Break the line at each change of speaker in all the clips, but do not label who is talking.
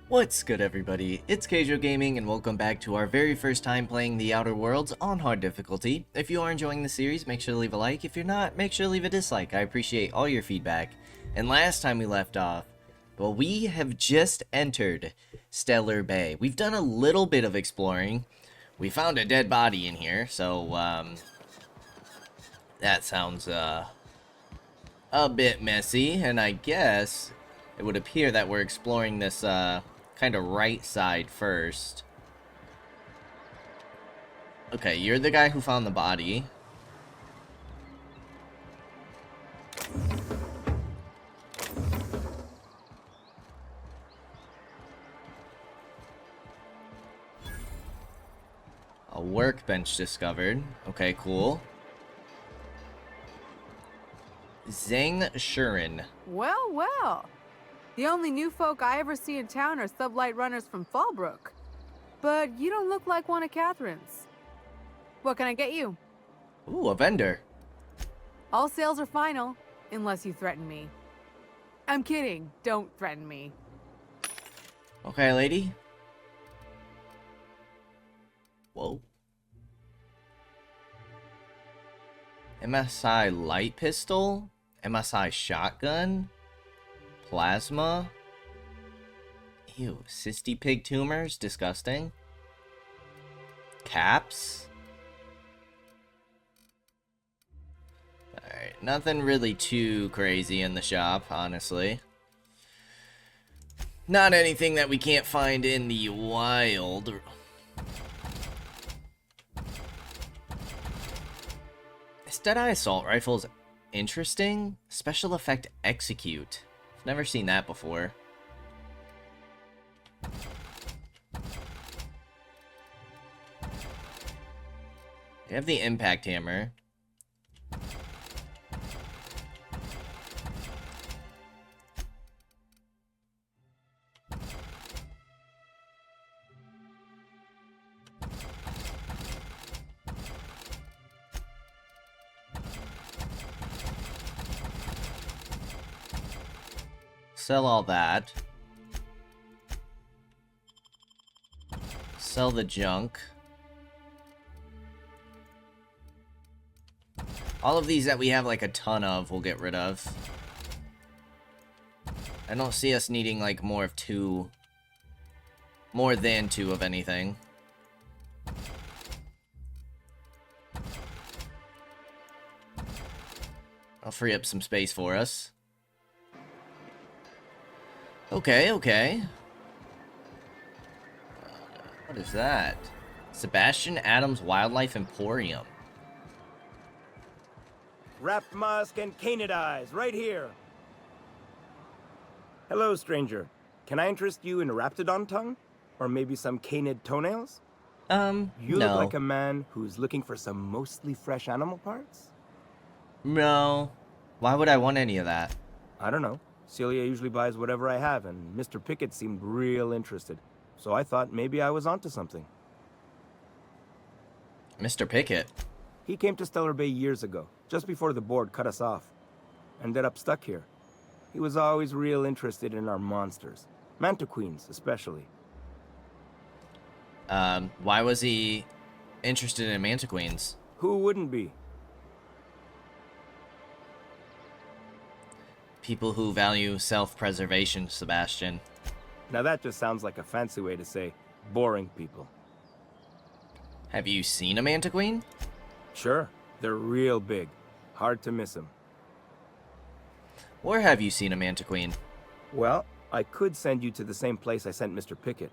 What's good, everybody? It's Kaige-O Gaming, and welcome back to our very first time playing The Outer Worlds on hard difficulty. If you are enjoying the series, make sure to leave a like. If you're not, make sure to leave a dislike. I appreciate all your feedback. And last time we left off, well, we have just entered Stellar Bay. We've done a little bit of exploring. We found a dead body in here, so, that sounds, a bit messy, and I guess it would appear that we're exploring this, kind of right side first. Okay, you're the guy who found the body. A workbench discovered. Okay, cool. Zhang Shuren.
Well, well. The only new folk I ever see in town are sublight runners from Fallbrook. But you don't look like one of Catherine's. What can I get you?
Ooh, a vendor.
All sales are final, unless you threaten me. I'm kidding. Don't threaten me.
Okay, lady. Whoa. MSI light pistol? MSI shotgun? Plasma? Ew, cysty pig tumors? Disgusting. Caps? Alright, nothing really too crazy in the shop, honestly. Not anything that we can't find in the wild. This Deadeye assault rifle is interesting. Special effect execute. I've never seen that before. You have the impact hammer. Sell all that. Sell the junk. All of these that we have like a ton of, we'll get rid of. I don't see us needing like more than two of anything. I'll free up some space for us. Okay, okay. What is that? Sebastian Adams Wildlife Emporium.
Wrapped musk and canid eyes, right here. Hello, stranger. Can I interest you in raptidon tongue? Or maybe some canid toenails? You
no.
look like a man who's looking for some mostly fresh animal parts?
No. Why would I want any of that?
I don't know. Celia usually buys whatever I have, and Mr. Pickett seemed real interested. So I thought maybe I was onto something.
Mr. Pickett?
He came to Stellar Bay years ago, just before the board cut us off. Ended up stuck here. He was always real interested in our monsters. Mantiqueens, especially.
Why was he interested in Mantiqueens?
Who wouldn't be?
People who value self-preservation, Sebastian.
Now that just sounds like a fancy way to say boring people.
Have you seen a Mantiqueen?
Sure, they're real big. Hard to miss them.
Where have you seen a Mantiqueen?
Well, I could send you to the same place I sent Mr. Pickett.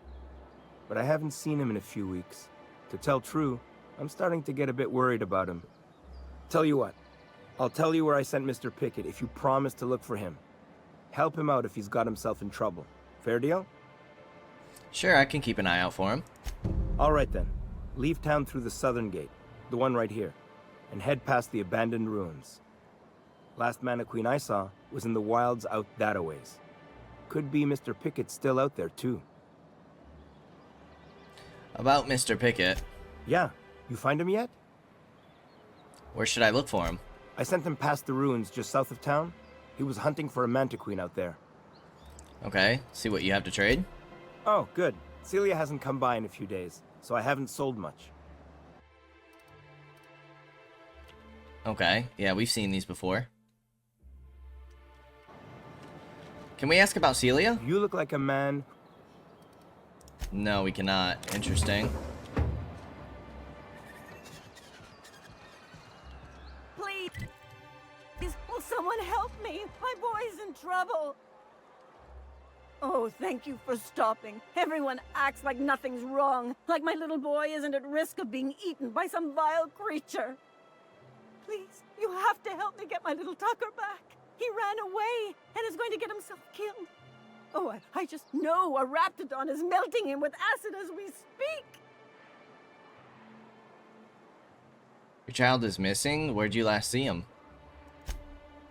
But I haven't seen him in a few weeks. To tell true, I'm starting to get a bit worried about him. Tell you what, I'll tell you where I sent Mr. Pickett if you promise to look for him. Help him out if he's got himself in trouble. Fair deal?
Sure, I can keep an eye out for him.
All right then. Leave town through the southern gate, the one right here, and head past the abandoned ruins. Last Mantiqueen I saw was in the wilds out that-a-ways. Could be Mr. Pickett still out there too.
About Mr. Pickett.
Yeah, you find him yet?
Where should I look for him?
I sent him past the ruins just south of town. He was hunting for a mantiqueen out there.
Okay, see what you have to trade.
Oh, good. Celia hasn't come by in a few days, so I haven't sold much.
Okay, yeah, we've seen these before. Can we ask about Celia?
You look like a man.
No, we cannot. Interesting.
Please, will someone help me? My boy's in trouble. Oh, thank you for stopping. Everyone acts like nothing's wrong, like my little boy isn't at risk of being eaten by some vile creature. Please, you have to help me get my little Tucker back. He ran away and is going to get himself killed. Oh, I just know a Raptidon is melting him with acid as we speak.
Your child is missing? Where'd you last see him?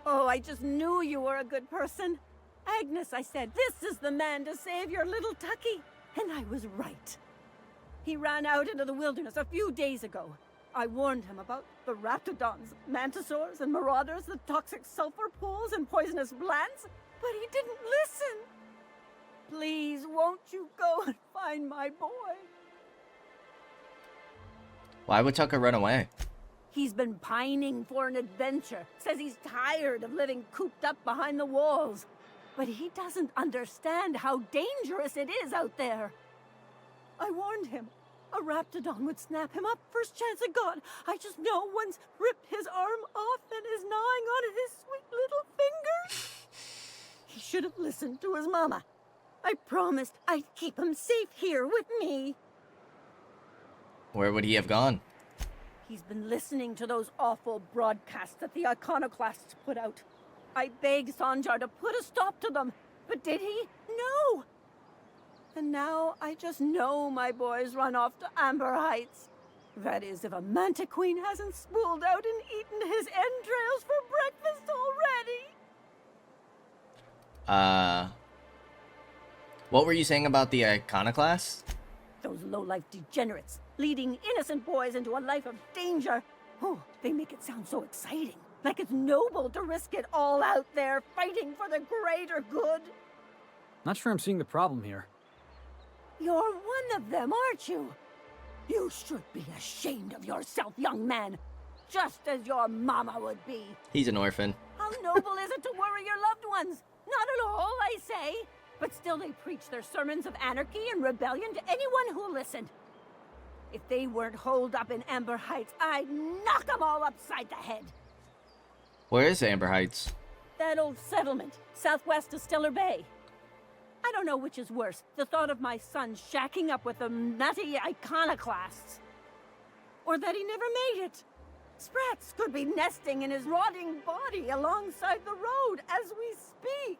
Oh, I just knew you were a good person. Agnes, I said, this is the man to save your little Tucky. And I was right. He ran out into the wilderness a few days ago. I warned him about the Raptidons, Mantisaurs, and Marauders, the toxic sulfur pools and poisonous glands, but he didn't listen. Please, won't you go and find my boy?
Why would Tucker run away?
He's been pining for an adventure. Says he's tired of living cooped up behind the walls. But he doesn't understand how dangerous it is out there. I warned him. A Raptidon would snap him up first chance it got. I just know one's ripped his arm off and is gnawing on his sweet little finger. He should have listened to his mama. I promised I'd keep him safe here with me.
Where would he have gone?
He's been listening to those awful broadcasts that the iconoclasts put out. I begged Sanjar to put a stop to them, but did he? No! And now I just know my boy's run off to Amber Heights. That is, if a Mantiqueen hasn't spooled out and eaten his entrails for breakfast already.
What were you saying about the iconoclasts?
Those low-life degenerates, leading innocent boys into a life of danger. Oh, they make it sound so exciting. Like it's noble to risk it all out there, fighting for the greater good.
Not sure I'm seeing the problem here.
You're one of them, aren't you? You should be ashamed of yourself, young man. Just as your mama would be.
He's an orphan.
How noble is it to worry your loved ones? Not at all, I say. But still they preach their sermons of anarchy and rebellion to anyone who listened. If they weren't holed up in Amber Heights, I'd knock them all upside the head.
Where is Amber Heights?
That old settlement, southwest of Stellar Bay. I don't know which is worse, the thought of my son shacking up with the nutty iconoclasts. Or that he never made it. Sprats could be nesting in his rotting body alongside the road as we speak.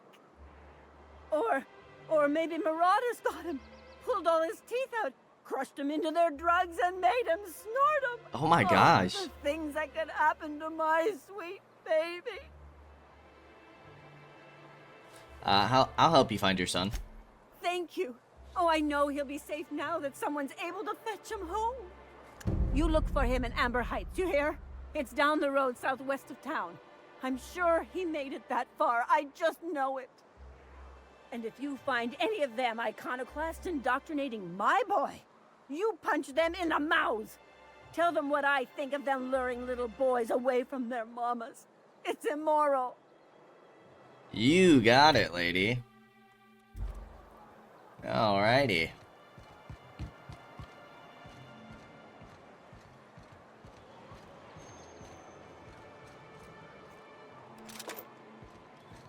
Or maybe Marauders got him, pulled all his teeth out, crushed him into their drugs and made him snort them.
Oh my gosh.
The things that could happen to my sweet baby.
I'll help you find your son.
Thank you. Oh, I know he'll be safe now that someone's able to fetch him home. You look for him in Amber Heights, you hear? It's down the road southwest of town. I'm sure he made it that far. I just know it. And if you find any of them iconoclasts indoctrinating my boy, you punch them in the mouths. Tell them what I think of them luring little boys away from their mamas. It's immoral.
You got it, lady. Alrighty.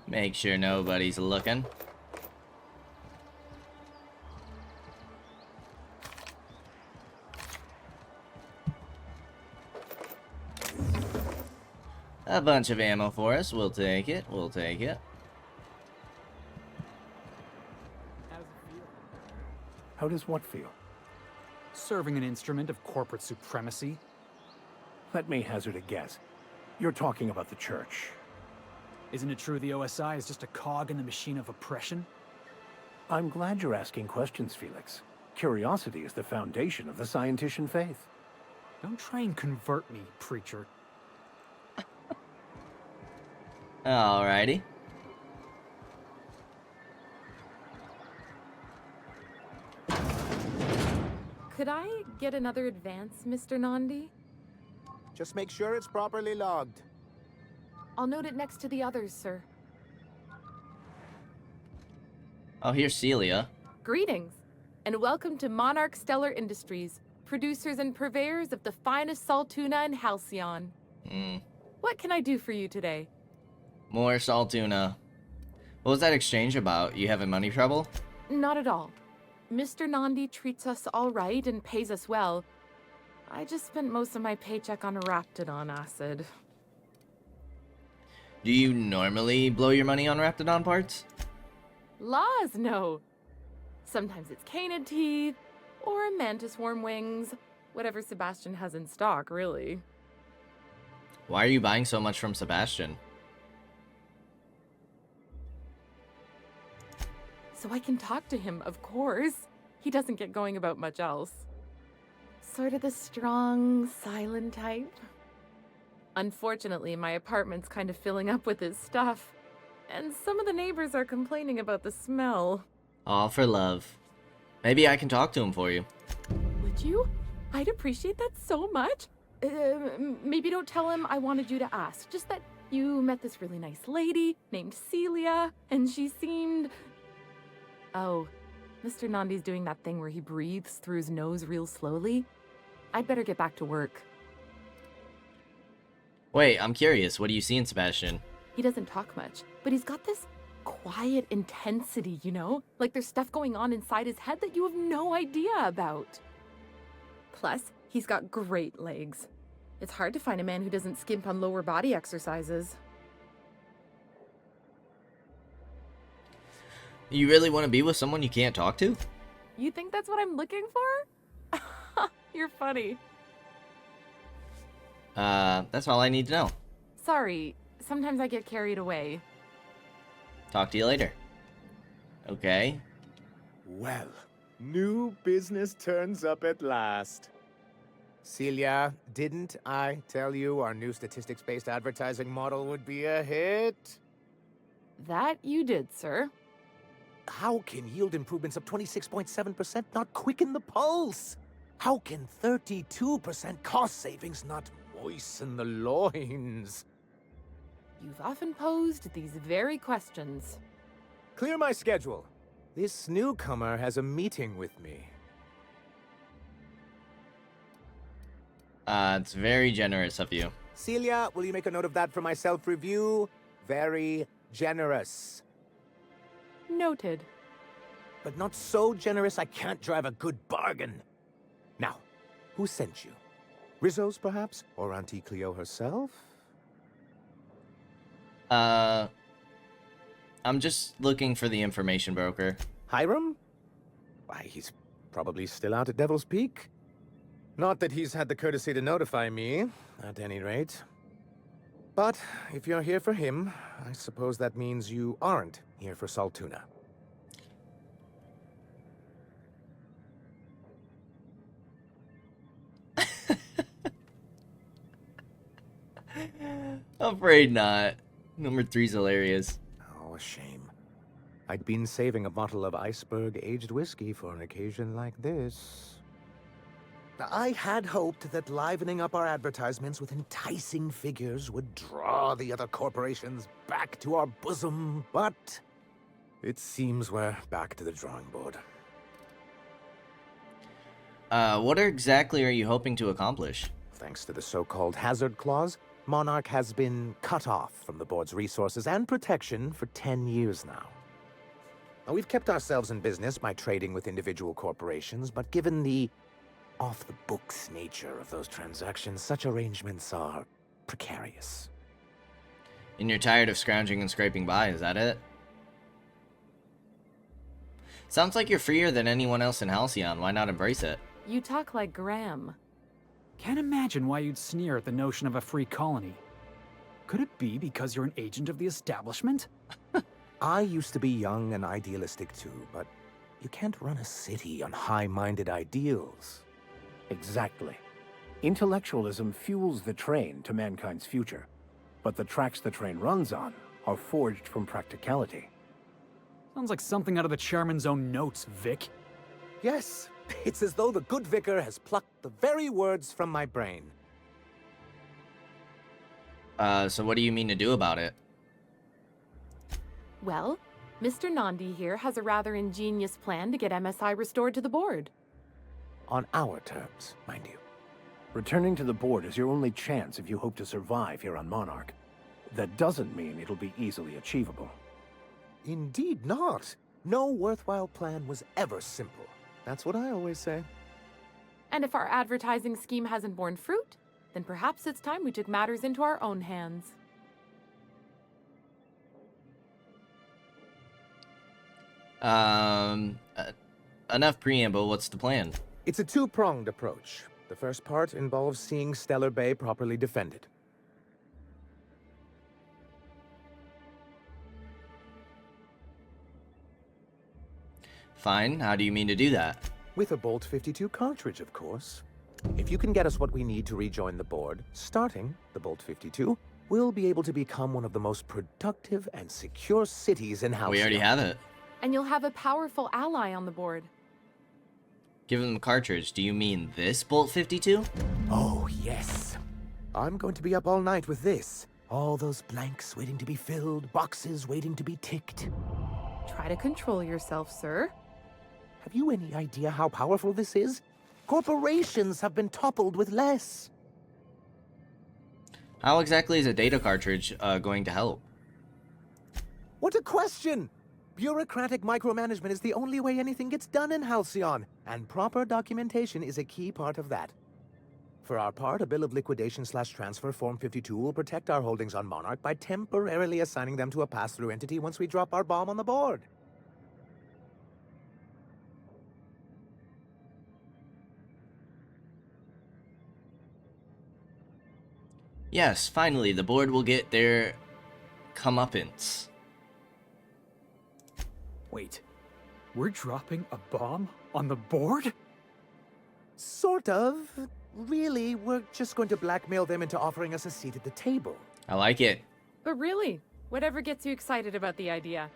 Make sure nobody's looking. A bunch of ammo for us. We'll take it. We'll take it.
How does what feel?
Serving an instrument of corporate supremacy?
Let me hazard a guess. You're talking about the church.
Isn't it true the OSI is just a cog in the machine of oppression?
I'm glad you're asking questions, Felix. Curiosity is the foundation of the Scientician faith.
Don't try and convert me, preacher.
Alrighty.
Could I get another advance, Mr. Nandi?
Just make sure it's properly logged.
I'll note it next to the others, sir.
Oh, here's Celia.
Greetings, and welcome to Monarch Stellar Industries, producers and purveyors of the finest salt tuna in Halcyon. What can I do for you today?
More salt tuna. What was that exchange about? You having money trouble?
Not at all. Mr. Nandi treats us all right and pays us well. I just spent most of my paycheck on Raptidon acid.
Do you normally blow your money on Raptidon parts?
Laws, no. Sometimes it's canid teeth, or mantis worm wings. Whatever Sebastian has in stock, really.
Why are you buying so much from Sebastian?
So I can talk to him, of course. He doesn't get going about much else. Sort of the strong, silent type. Unfortunately, my apartment's kind of filling up with his stuff. And some of the neighbors are complaining about the smell.
All for love. Maybe I can talk to him for you.
Would you? I'd appreciate that so much. Maybe don't tell him I wanted you to ask. Just that you met this really nice lady named Celia, and she seemed... Oh, Mr. Nandi's doing that thing where he breathes through his nose real slowly. I'd better get back to work.
Wait, I'm curious. What do you see in Sebastian?
He doesn't talk much, but he's got this quiet intensity, you know? Like there's stuff going on inside his head that you have no idea about. Plus, he's got great legs. It's hard to find a man who doesn't skimp on lower body exercises.
You really want to be with someone you can't talk to?
You think that's what I'm looking for? You're funny.
That's all I need to know.
Sorry, sometimes I get carried away.
Talk to you later. Okay.
Well, new business turns up at last. Celia, didn't I tell you our new statistics-based advertising model would be a hit?
That you did, sir.
How can yield improvements of 26.7% not quicken the pulse? How can 32% cost savings not moisten the loins?
You've often posed these very questions.
Clear my schedule. This newcomer has a meeting with me.
It's very generous of you.
Celia, will you make a note of that for my self-review? Very generous.
Noted.
But not so generous I can't drive a good bargain. Now, who sent you? Rizzo's, perhaps? Or Auntie Cleo herself?
I'm just looking for the information broker.
Hiram? Why, he's probably still out at Devil's Peak. Not that he's had the courtesy to notify me, at any rate. But if you're here for him, I suppose that means you aren't here for salt tuna.
Afraid not. Number 3's hilarious.
Oh, a shame. I'd been saving a bottle of iceberg-aged whiskey for an occasion like this. I had hoped that livening up our advertisements with enticing figures would draw the other corporations back to our bosom, but it seems we're back to the drawing board.
What exactly are you hoping to accomplish?
Thanks to the so-called hazard clause, Monarch has been cut off from the board's resources and protection for 10 years now. Now, we've kept ourselves in business by trading with individual corporations, but given the off-the-books nature of those transactions, such arrangements are precarious.
And you're tired of scrounging and scraping by, is that it? Sounds like you're freer than anyone else in Halcyon. Why not embrace it?
You talk like Graham.
Can't imagine why you'd sneer at the notion of a free colony. Could it be because you're an agent of the establishment?
I used to be young and idealistic too, but you can't run a city on high-minded ideals.
Exactly. Intellectualism fuels the train to mankind's future, but the tracks the train runs on are forged from practicality.
Sounds like something out of the chairman's own notes, Vic.
Yes, It's as though the good vicar has plucked the very words from my brain.
So what do you mean to do about it?
Well, Mr. Nandi here has a rather ingenious plan to get MSI restored to the board.
On our terms, mind you.
Returning to the board is your only chance if you hope to survive here on Monarch. That doesn't mean it'll be easily achievable.
Indeed not. No worthwhile plan was ever simple. That's what I always say.
And if our advertising scheme hasn't borne fruit, then perhaps it's time we took matters into our own hands.
Enough preamble, what's the plan?
It's a two-pronged approach. The first part involves seeing Stellar Bay properly defended.
Fine, how do you mean to do that?
With a Bolt 52 cartridge, of course. If you can get us what we need to rejoin the board, starting the Bolt 52, we'll be able to become one of the most productive and secure cities in Halcyon.
We already have it.
And you'll have a powerful ally on the board.
Give him the cartridge. Do you mean this Bolt 52?
Oh, yes. I'm going to be up all night with this. All those blanks waiting to be filled, boxes waiting to be ticked.
Try to control yourself, sir.
Have you any idea how powerful this is? Corporations have been toppled with less.
How exactly is a data cartridge going to help?
What a question! Bureaucratic micromanagement is the only way anything gets done in Halcyon, and proper documentation is a key part of that. For our part, a bill of liquidation/transfer Form 52 will protect our holdings on Monarch by temporarily assigning them to a pass-through entity once we drop our bomb on the board.
Yes, finally, the board will get their comeuppance.
Wait, we're dropping a bomb on the board?
Sort of. Really, we're just going to blackmail them into offering us a seat at the table.
I like it.
But really, whatever gets you excited about the idea,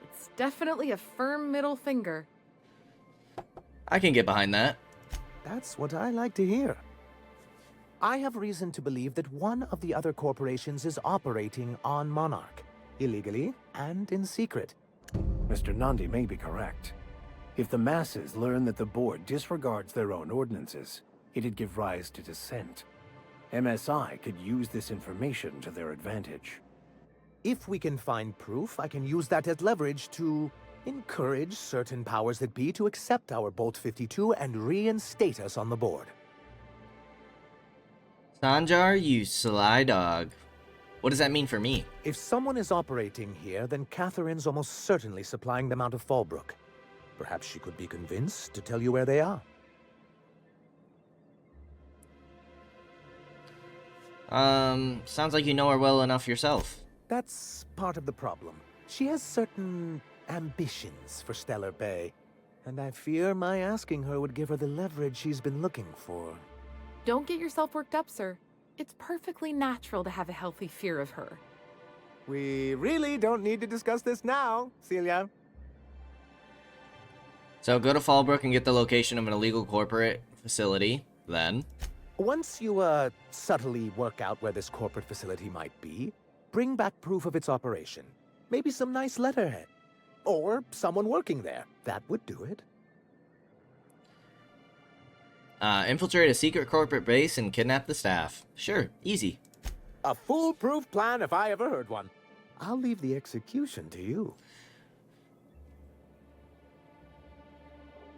it's definitely a firm middle finger.
I can get behind that.
That's what I like to hear. I have reason to believe that one of the other corporations is operating on Monarch, illegally and in secret.
Mr. Nandi may be correct. If the masses learn that the board disregards their own ordinances, it'd give rise to dissent. MSI could use this information to their advantage.
If we can find proof, I can use that as leverage to encourage certain powers that be to accept our Bolt 52 and reinstate us on the board.
Sanjar, you sly dog. What does that mean for me?
If someone is operating here, then Catherine's almost certainly supplying them out of Fallbrook. Perhaps she could be convinced to tell you where they are.
Sounds like you know her well enough yourself.
That's part of the problem. She has certain ambitions for Stellar Bay, and I fear my asking her would give her the leverage she's been looking for.
Don't get yourself worked up, sir. It's perfectly natural to have a healthy fear of her.
We really don't need to discuss this now, Celia.
So go to Fallbrook and get the location of an illegal corporate facility, then.
Once you, subtly work out where this corporate facility might be, bring back proof of its operation. Maybe some nice letterhead. Or someone working there. That would do it.
Infiltrate a secret corporate base and kidnap the staff. Sure, easy.
A foolproof plan if I ever heard one. I'll leave the execution to you.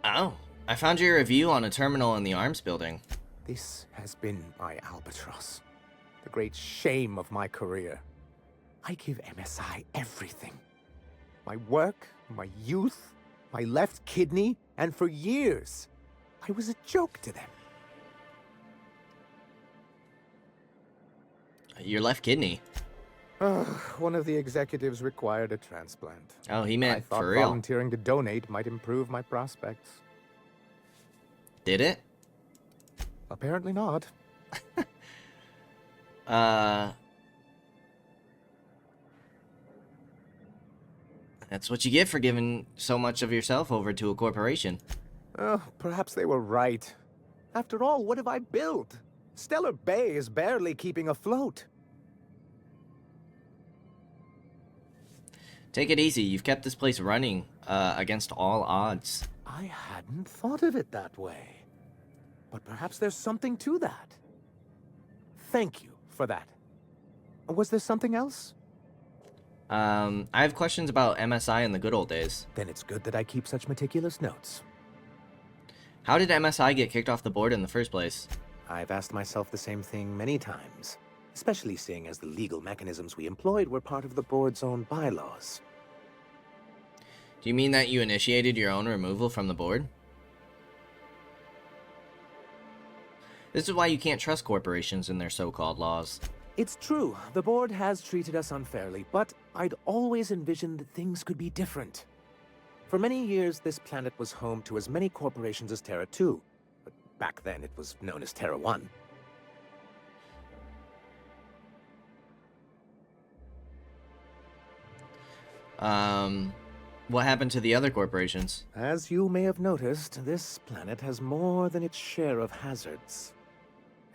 Oh, I found your review on a terminal in the arms building.
This has been my albatross. The great shame of my career. I give MSI everything. My work, my youth, my left kidney, and for years, I was a joke to them.
Your left kidney.
One of the executives required a transplant.
Oh, he
I
meant
thought
for real.
volunteering to donate might improve my prospects.
Did it?
Apparently not.
That's what you get for giving so much of yourself over to a corporation.
Oh, perhaps they were right. After all, what have I built? Stellar Bay is barely keeping afloat.
Take it easy. You've kept this place running against all odds.
I hadn't thought of it that way. But perhaps there's something to that. Thank you for that. Was there something else?
I have questions about MSI in the good old days.
Then it's good that I keep such meticulous notes.
How did MSI get kicked off the board in the first place?
I've asked myself the same thing many times, especially seeing as the legal mechanisms we employed were part of the board's own bylaws.
Do you mean that you initiated your own removal from the board? This is why you can't trust corporations and their so-called laws.
It's true, the board has treated us unfairly, but I'd always envisioned that things could be different. For many years, this planet was home to as many corporations as Terra 2, but back then it was known as Terra 1.
What happened to the other corporations?
As you may have noticed, this planet has more than its share of hazards.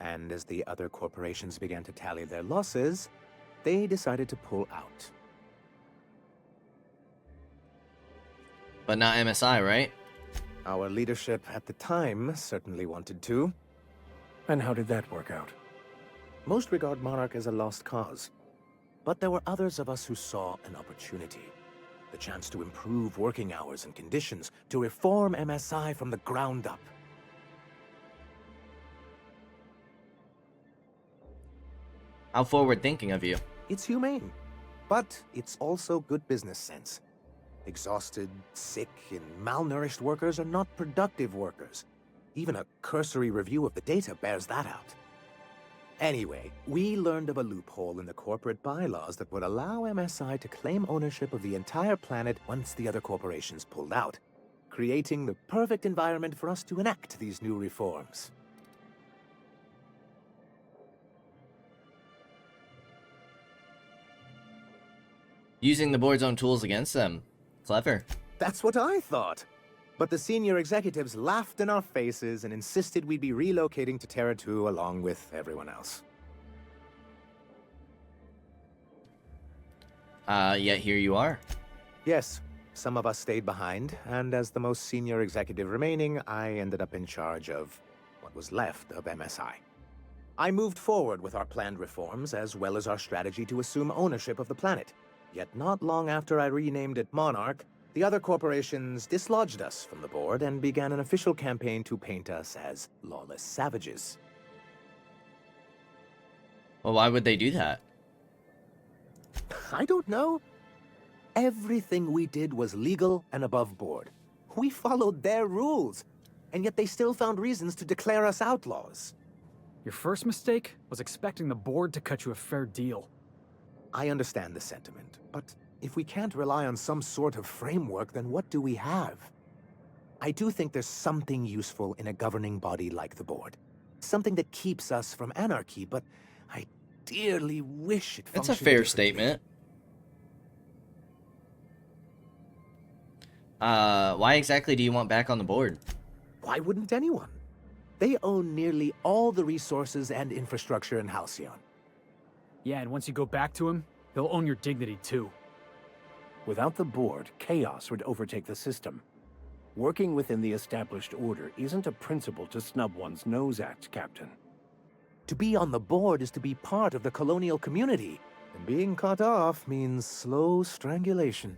And as the other corporations began to tally their losses, they decided to pull out.
But not MSI, right?
Our leadership at the time certainly wanted to.
And how did that work out?
Most regard Monarch as a lost cause. But there were others of us who saw an opportunity. The chance to improve working hours and conditions, to reform MSI from the ground up.
How forward-thinking of you.
It's humane, but it's also good business sense. Exhausted, sick, and malnourished workers are not productive workers. Even a cursory review of the data bears that out. Anyway, we learned of a loophole in the corporate bylaws that would allow MSI to claim ownership of the entire planet once the other corporations pulled out, creating the perfect environment for us to enact these new reforms.
Using the board's own tools against them. Clever.
That's what I thought. But the senior executives laughed in our faces and insisted we'd be relocating to Terra 2 along with everyone else.
Yet here you are.
Yes, some of us stayed behind, and as the most senior executive remaining, I ended up in charge of what was left of MSI. I moved forward with our planned reforms, as well as our strategy to assume ownership of the planet. Yet not long after I renamed it Monarch, the other corporations dislodged us from the board and began an official campaign to paint us as lawless savages.
Well, why would they do that?
I don't know. Everything we did was legal and above board. We followed their rules, and yet they still found reasons to declare us outlaws.
Your first mistake was expecting the board to cut you a fair deal.
I understand the sentiment, but if we can't rely on some sort of framework, then what do we have? I do think there's something useful in a governing body like the board. Something that keeps us from anarchy, but I dearly wish it functioned
That's a fair
differently.
statement. Why exactly do you want back on the board?
Why wouldn't anyone? They own nearly all the resources and infrastructure in Halcyon.
Yeah, and once you go back to him, he'll own your dignity too.
Without the board, chaos would overtake the system. Working within the established order isn't a principle to snub one's nose at, Captain.
To be on the board is to be part of the colonial community, and being cut off means slow strangulation.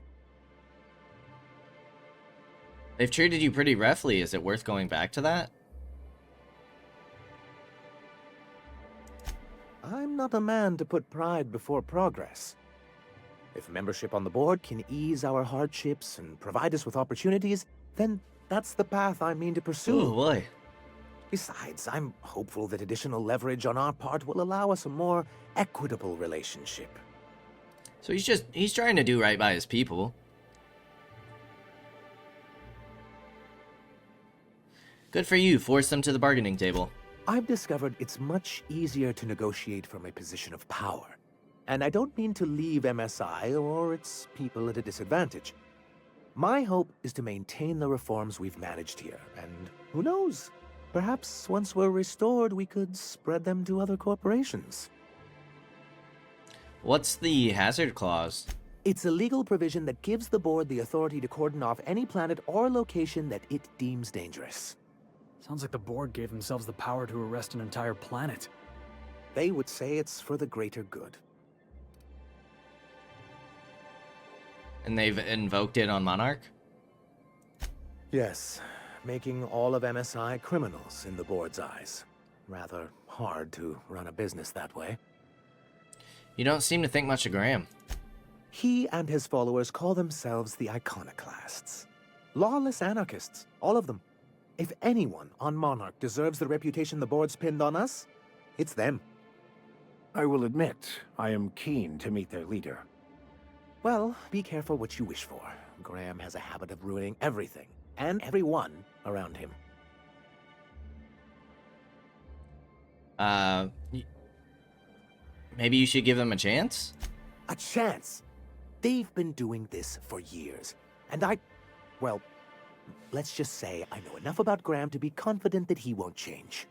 They've treated you pretty roughly. Is it worth going back to that?
I'm not a man to put pride before progress. If membership on the board can ease our hardships and provide us with opportunities, then that's the path I mean to pursue.
Oh boy.
Besides, I'm hopeful that additional leverage on our part will allow us a more equitable relationship.
So he's trying to do right by his people. Good for you. Force them to the bargaining table.
I've discovered it's much easier to negotiate from a position of power. And I don't mean to leave MSI or its people at a disadvantage. My hope is to maintain the reforms we've managed here, and who knows? Perhaps once we're restored, we could spread them to other corporations.
What's the hazard clause?
It's a legal provision that gives the board the authority to cordon off any planet or location that it deems dangerous.
Sounds like the board gave themselves the power to arrest an entire planet.
They would say it's for the greater good.
And they've invoked it on Monarch?
Yes, making all of MSI criminals in the board's eyes. Rather hard to run a business that way.
You don't seem to think much of Graham.
He and his followers call themselves the Iconoclasts. Lawless anarchists, all of them. If anyone on Monarch deserves the reputation the board's pinned on us, it's them.
I will admit, I am keen to meet their leader.
Well, be careful what you wish for. Graham has a habit of ruining everything, and everyone around him.
Maybe you should give them a chance?
A chance? They've been doing this for years, and well, let's just say I know enough about Graham to be confident that he won't change.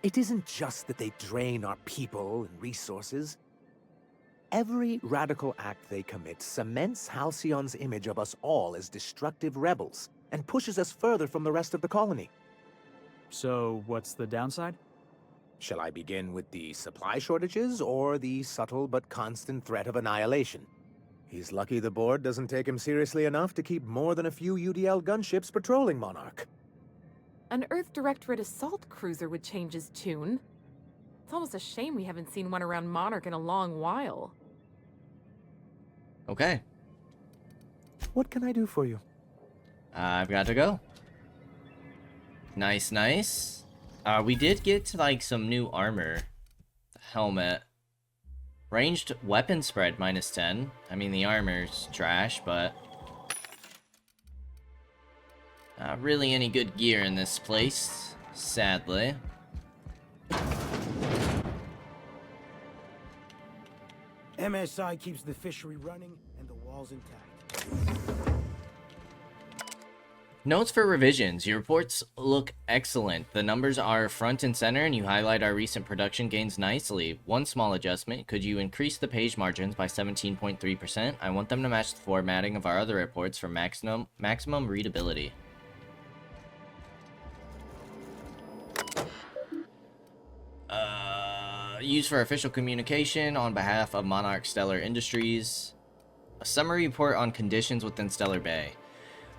It isn't just that they drain our people and resources. Every radical act they commit cements Halcyon's image of us all as destructive rebels, and pushes us further from the rest of the colony.
So, what's the downside?
Shall I begin with the supply shortages, or the subtle but constant threat of annihilation? He's lucky the board doesn't take him seriously enough to keep more than a few UDL gunships patrolling Monarch.
An Earth Directorate assault cruiser would change his tune. It's almost a shame we haven't seen one around Monarch in a long while.
Okay.
What can I do for you?
I've got to go. Nice, nice. We did get, like, some new armor. Helmet. Ranged weapon spread -10. I mean, the armor's trash, but... not really any good gear in this place, sadly.
MSI keeps the fishery running and the walls intact.
Notes for revisions. Your reports look excellent. The numbers are front and center, and you highlight our recent production gains nicely. One small adjustment. Could you increase the page margins by 17.3%? I want them to match the formatting of our other reports for maximum readability. Used for official communication on behalf of Monarch Stellar Industries. A summary report on conditions within Stellar Bay.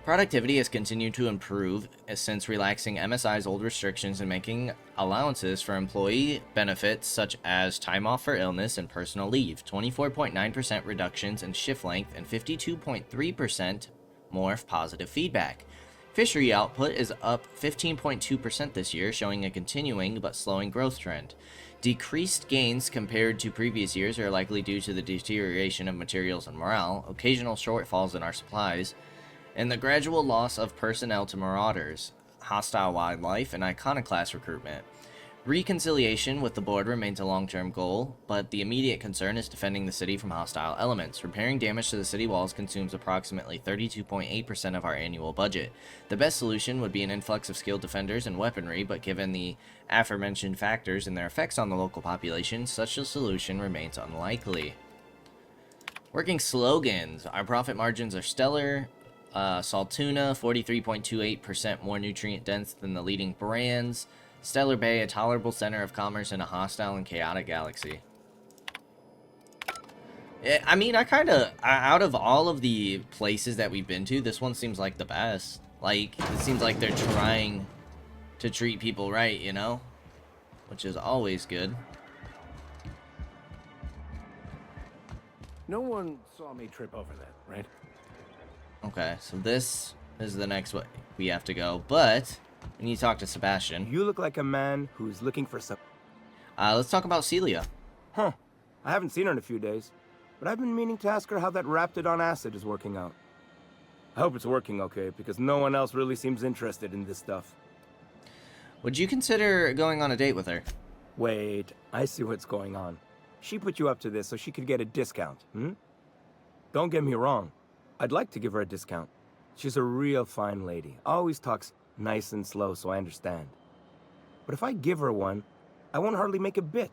Productivity has continued to improve since relaxing MSI's old restrictions and making allowances for employee benefits such as time off for illness and personal leave, 24.9% reductions in shift length, and 52.3% more positive feedback. Fishery output is up 15.2% this year, showing a continuing but slowing growth trend. Decreased gains compared to previous years are likely due to the deterioration of materials and morale, occasional shortfalls in our supplies, and the gradual loss of personnel to marauders, hostile wildlife, and iconoclast recruitment. Reconciliation with the board remains a long-term goal, but the immediate concern is defending the city from hostile elements. Repairing damage to the city walls consumes approximately 32.8% of our annual budget. The best solution would be an influx of skilled defenders and weaponry, but given the aforementioned factors and their effects on the local population, such a solution remains unlikely. Working slogans. Our profit margins are stellar. Saltuna, 43.28% more nutrient dense than the leading brands. Stellar Bay, a tolerable center of commerce in a hostile and chaotic galaxy. I mean, out of all of the places that we've been to, this one seems like the best. Like, it seems like they're trying to treat people right, you know? Which is always good.
No one saw me trip over that, right?
Okay, so this is the next way we have to go, but we need to talk to Sebastian.
You look like a man who's looking for some...
Let's talk about Celia.
Huh. I haven't seen her in a few days, but I've been meaning to ask her how that Raptidon acid is working out. I hope it's working okay, because no one else really seems interested in this stuff.
Would you consider going on a date with her?
Wait, I see what's going on. She put you up to this so she could get a discount, hmm? Don't get me wrong. I'd like to give her a discount. But if She's a real fine lady. Always talks nice and slow, so I understand. But if I give her one, I won't hardly make a bit,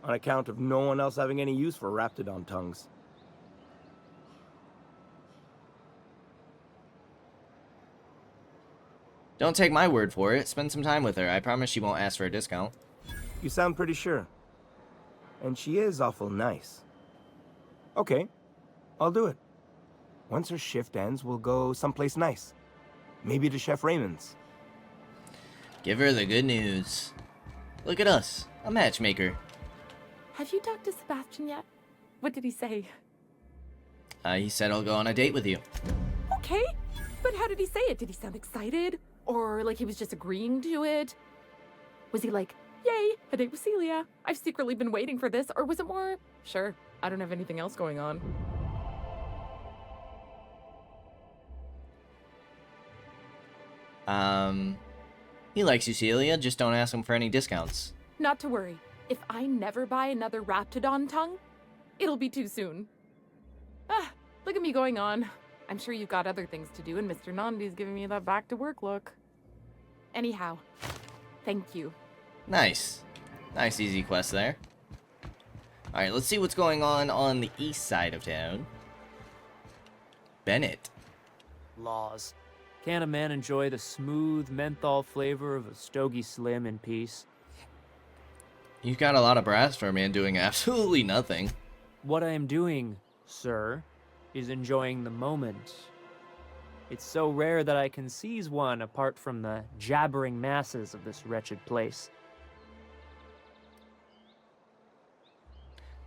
on account of no one else having any use for Raptidon tongues.
Don't take my word for it. Spend some time with her. I promise she won't ask for a discount.
You sound pretty sure. And she is awful nice. Okay, I'll do it. Once her shift ends, we'll go someplace nice. Maybe to Chef Raymond's.
Give her the good news. Look at us, a matchmaker.
Have you talked to Sebastian yet? What did he say?
He said I'll go on a date with you.
Okay, but how did he say it? Did he sound excited? Or like he was just agreeing to it? Was he like, yay, a date with Celia? I've secretly been waiting for this. Or was it more, sure, I don't have anything else going on?
He likes you, Celia. Just don't ask him for any discounts.
Not to worry. If I never buy another Raptidon tongue, it'll be too soon. Ah, look at me going on. I'm sure you've got other things to do, and Mr. Nandi's giving me that back-to-work look. Anyhow, thank you.
Nice. Nice, easy quest there. Alright, let's see what's going on the east side of town. Bennett.
Laws. Can a man enjoy the smooth menthol flavor of a Stogie Slim in peace?
You've got a lot of brass for a man doing absolutely nothing.
What I am doing, sir, is enjoying the moment. It's so rare that I can seize one apart from the jabbering masses of this wretched place.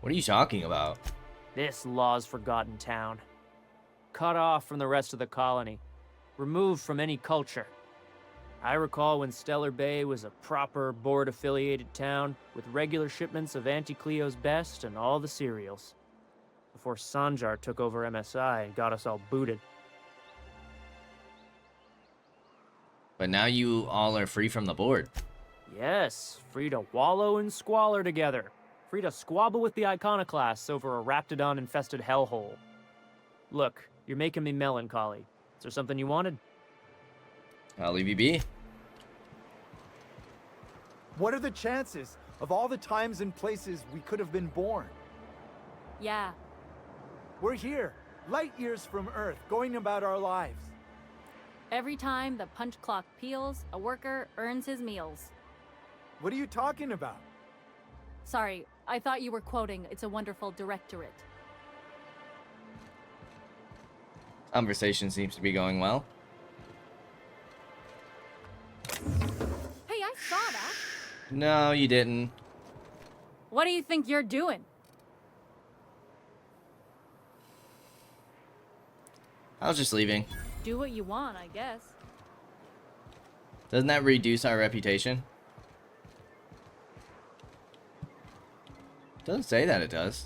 What are you talking about?
This law's forgotten town. Cut off from the rest of the colony. Removed from any culture. I recall when Stellar Bay was a proper board-affiliated town with regular shipments of Auntie Cleo's best and all the cereals. Before Sanjar took over MSI and got us all booted.
But now you all are free from the board.
Yes, free to wallow in squalor together. Free to squabble with the iconoclasts over a Raptidon-infested hellhole. Look, you're making me melancholy. Is there something you wanted?
I'll leave you be.
What are the chances of all the times and places we could have been born?
Yeah.
We're here, light years from Earth, going about our lives.
Every time the punch clock peals, a worker earns his meals.
What are you talking about?
Sorry, I thought you were quoting It's a Wonderful Directorate.
Conversation seems to be going well.
Hey, I saw that!
No, you didn't.
What do you think you're doing?
I was just leaving.
Do what you want, I guess.
Doesn't that reduce our reputation? Doesn't say that it does.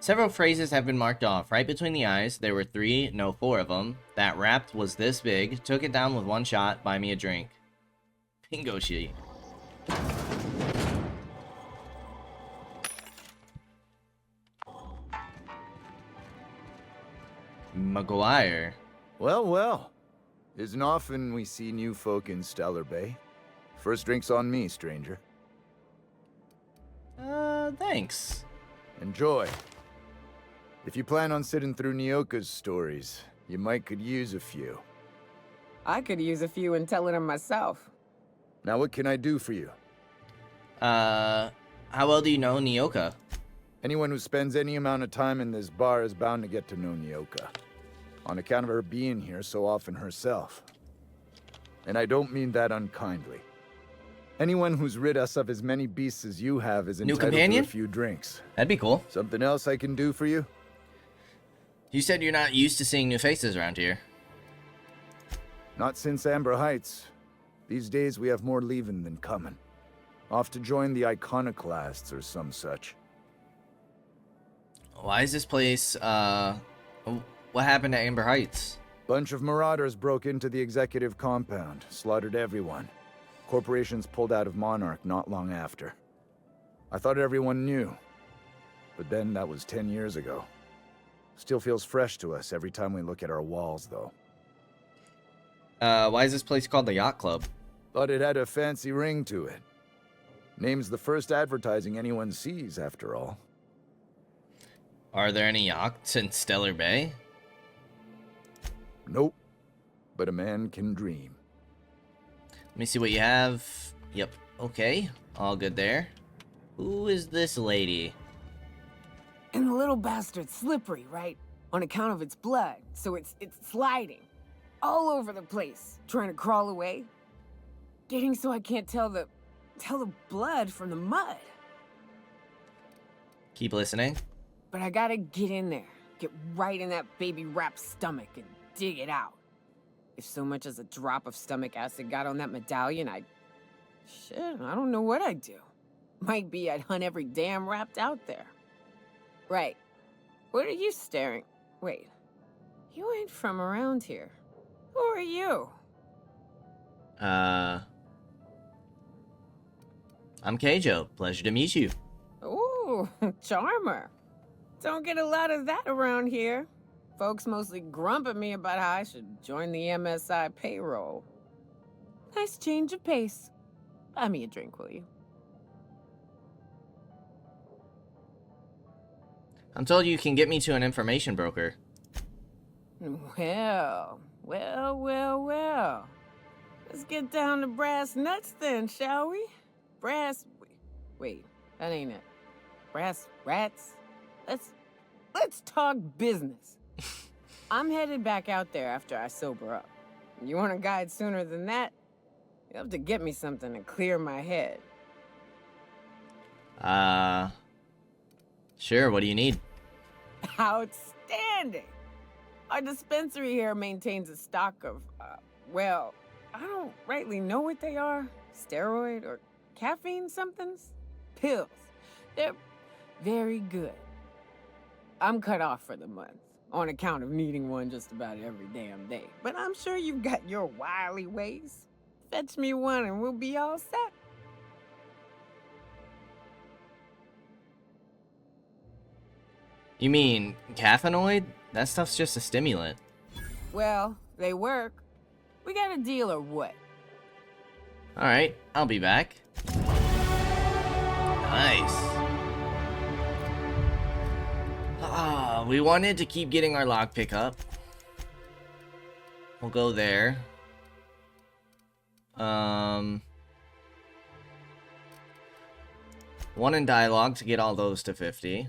Several phrases have been marked off. Right between the eyes, there were 3, no 4 of them. That rapt was this big. Took it down with one shot. Buy me a drink. Bingo sheet. Maguire.
Well, well. Isn't often we see new folk in Stellar Bay. First drink's on me, stranger.
Thanks.
Enjoy. If you plan on sitting through Nyoka's stories, you might could use a few.
I could use a few and telling them myself.
Now what can I do for you?
How well do you know Nyoka?
Anyone who spends any amount of time in this bar is bound to get to know Nyoka. On account of her being here so often herself. And I don't mean that unkindly. Anyone who's rid us of as many beasts as you have is entitled to a few drinks.
That'd be cool.
Something else I can do for you?
You said you're not used to seeing new faces around here.
Not since Amber Heights. These days we have more leaving than coming. Off to join the iconoclasts or some such.
Why is this place, what happened to Amber Heights?
Bunch of marauders broke into the executive compound, slaughtered everyone. Corporations pulled out of Monarch not long after. I thought everyone knew. But then that was 10 years ago. Still feels fresh to us every time we look at our walls, though.
Why is this place called the Yacht Club?
Thought it had a fancy ring to it. Name's the first advertising anyone sees, after all.
Are there any yachts in Stellar Bay?
Nope. But a man can dream.
Let me see what you have. Yep. Okay. All good there. Who is this lady?
And the little bastard's slippery, right? On account of its blood, so it's sliding. All over the place, trying to crawl away. Getting so I can't tell the blood from the mud.
Keep listening.
But I gotta get in there, get right in that baby rap's stomach and dig it out. If so much as a drop of stomach acid got on that medallion, shit, I don't know what I'd do. Might be I'd hunt every damn rapt out there. Right. What are you staring? Wait. You ain't from around here. Who are you?
I'm Kaige-O. Pleasure to meet you.
Ooh, charmer. Don't get a lot of that around here. Folks mostly grump at me about how I should join the MSI payroll. Nice change of pace. Buy me a drink, will you?
I'm told you can get me to an information broker.
Well. Let's get down to brass nuts then, shall we? Wait, that ain't it. Brass rats? Let's talk business. I'm headed back out there after I sober up. You want a guide sooner than that? You'll have to get me something to clear my head.
Sure, what do you need?
Outstanding! Our dispensary here maintains a stock of, well, I don't rightly know what they are. Steroid or caffeine somethings? Pills. They're very good. I'm cut off for the month, on account of needing one just about every damn day. But I'm sure you've got your wily ways. Fetch me one and we'll be all set.
You mean caffeinoid? That stuff's just a stimulant.
Well, they work. We got a deal or what?
Alright, I'll be back. Nice. We wanted to keep getting our lockpick up. We'll go there. One in dialogue to get all those to 50.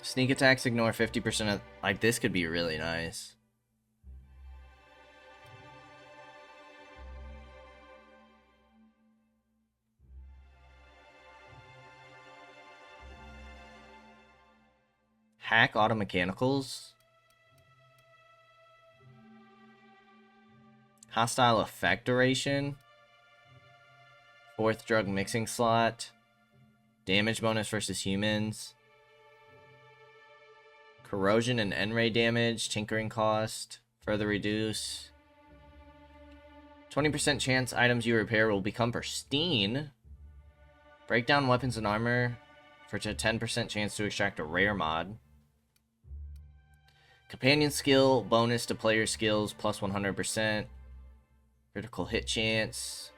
Sneak attacks ignore 50% of... Like, this could be really nice. Hack auto mechanicals. Hostile effect duration. 4th drug mixing slot. Damage bonus versus humans. Corrosion and N-ray damage. Tinkering cost. Further reduce. 20% chance items you repair will become pristine. Break down weapons and armor for a 10% chance to extract a rare mod. Companion skill, bonus to player skills, plus 100%. Critical hit chance.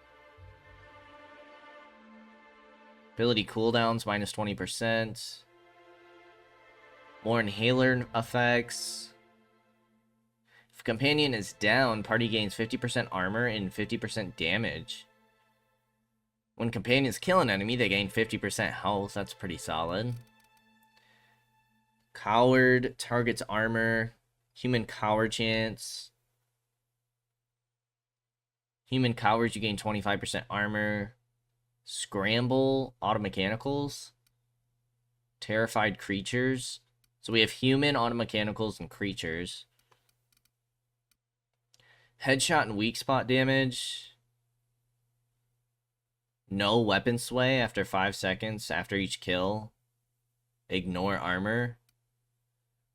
Ability cooldowns, minus 20%. More inhaler effects. If companion is down, party gains 50% armor and 50% damage. When companions kill an enemy, they gain 50% health. That's pretty solid. Coward targets armor. Human cower chance. Human cowards, you gain 25% armor. Scramble auto mechanicals. Terrified creatures. So we have human auto mechanicals and creatures. Headshot and weak spot damage. No weapon sway after 5 seconds after each kill. Ignore armor.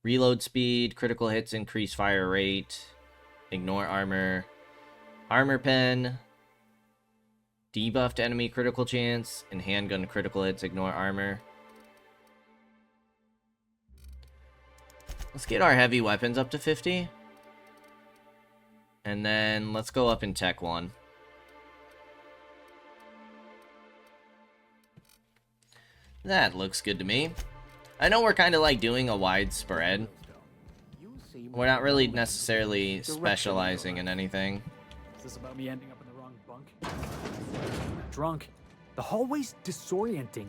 Reload speed, critical hits increase fire rate. Ignore armor. Armor pen. Debuffed enemy critical chance. And handgun critical hits, ignore armor. Let's get our heavy weapons up to 50. And then let's go up in Tech 1. That looks good to me. I know we're kind of like doing a wide spread. We're not really necessarily specializing in anything.
Is this about me ending up in the wrong bunk? Drunk. The hallway's disorienting.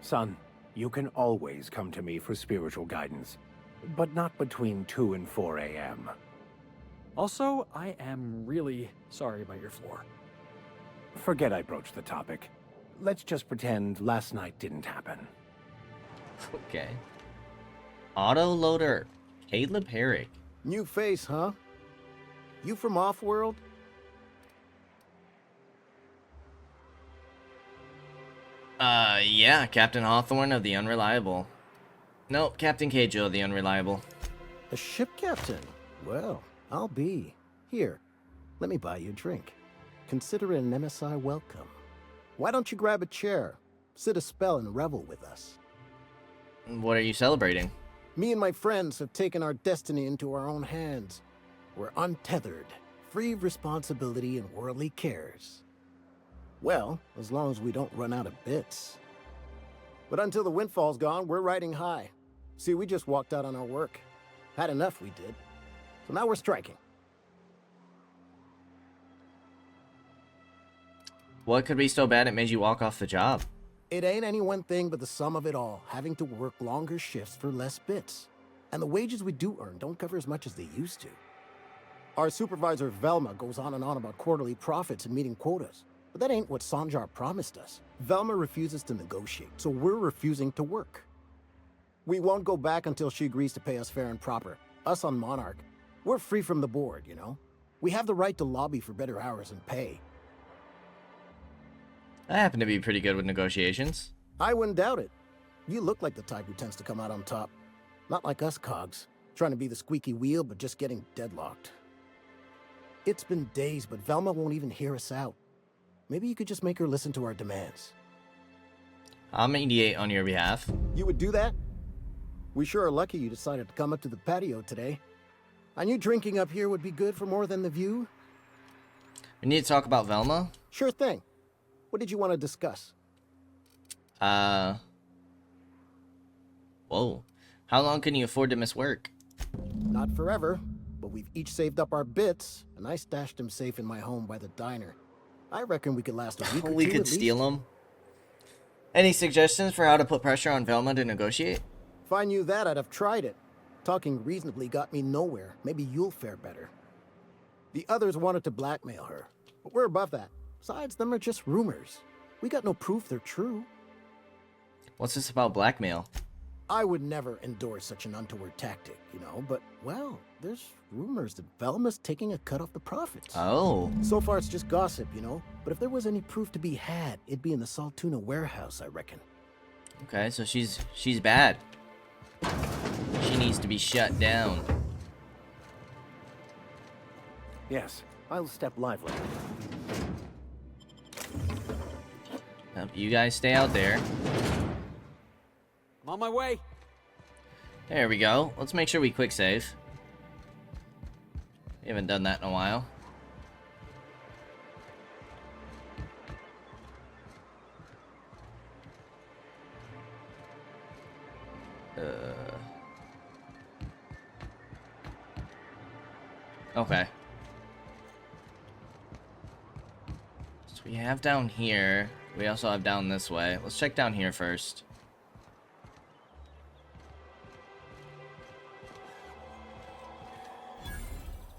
Son, you can always come to me for spiritual guidance, but not between 2 and 4 a.m.
Also, I am really sorry about your floor.
Forget I broached the topic. Let's just pretend last night didn't happen.
Okay. Autoloader. Caleb Herrick.
New face, huh? You from Offworld?
Yeah, Captain Hawthorne of the Unreliable. No, Captain Kaige-O of the Unreliable.
A ship captain? Well, I'll be. Here, let me buy you a drink. Consider it an MSI welcome. Why don't you grab a chair, sit a spell, and revel with us?
What are you celebrating?
Me and my friends have taken our destiny into our own hands. We're untethered, free of responsibility and worldly cares. Well, as long as we don't run out of bits. But until the windfall's gone, we're riding high. See, we just walked out on our work. Had enough, we did. So now we're striking.
What could be so bad it made you walk off the job?
It ain't any one thing but the sum of it all, having to work longer shifts for less bits. And the wages we do earn don't cover as much as they used to. Our supervisor Velma goes on and on about quarterly profits and meeting quotas. But that ain't what Sanjar promised us. Velma refuses to negotiate, so we're refusing to work. We won't go back until she agrees to pay us fair and proper. Us on Monarch, we're free from the board, you know? We have the right to lobby for better hours and pay.
I happen to be pretty good with negotiations.
I wouldn't doubt it. You look like the type who tends to come out on top. Not like us cogs, trying to be the squeaky wheel but just getting deadlocked. It's been days, but Velma won't even hear us out. Maybe you could just make her listen to our demands.
I'll mediate on your behalf.
You would do that? We sure are lucky you decided to come up to the patio today. I knew drinking up here would be good for more than the view.
We need to talk about Velma?
Sure thing. What did you want to discuss?
Whoa. How long can you afford to miss work?
Not forever, but we've each saved up our bits, and I stashed them safe in my home by the diner. I reckon we could last a week or two.
We could steal them. Any suggestions for how to put pressure on Velma to negotiate?
If I knew that, I'd have tried it. Talking reasonably got me nowhere. Maybe you'll fare better. The others wanted to blackmail her, but we're above that. Besides, them are just rumors. We got no proof they're true.
What's this about blackmail?
I would never endorse such an untoward tactic, you know, but, well, there's rumors that Velma's taking a cut off the profits.
Oh.
So far, it's just gossip, you know, but if there was any proof to be had, it'd be in the Saltuna warehouse, I reckon.
Okay, so she's bad. She needs to be shut down.
Yes, I'll step lively.
You guys stay out there.
I'm on my way.
There we go. Let's make sure we quick save. We haven't done that in a while. Okay. So we have down here. We also have down this way. Let's check down here first.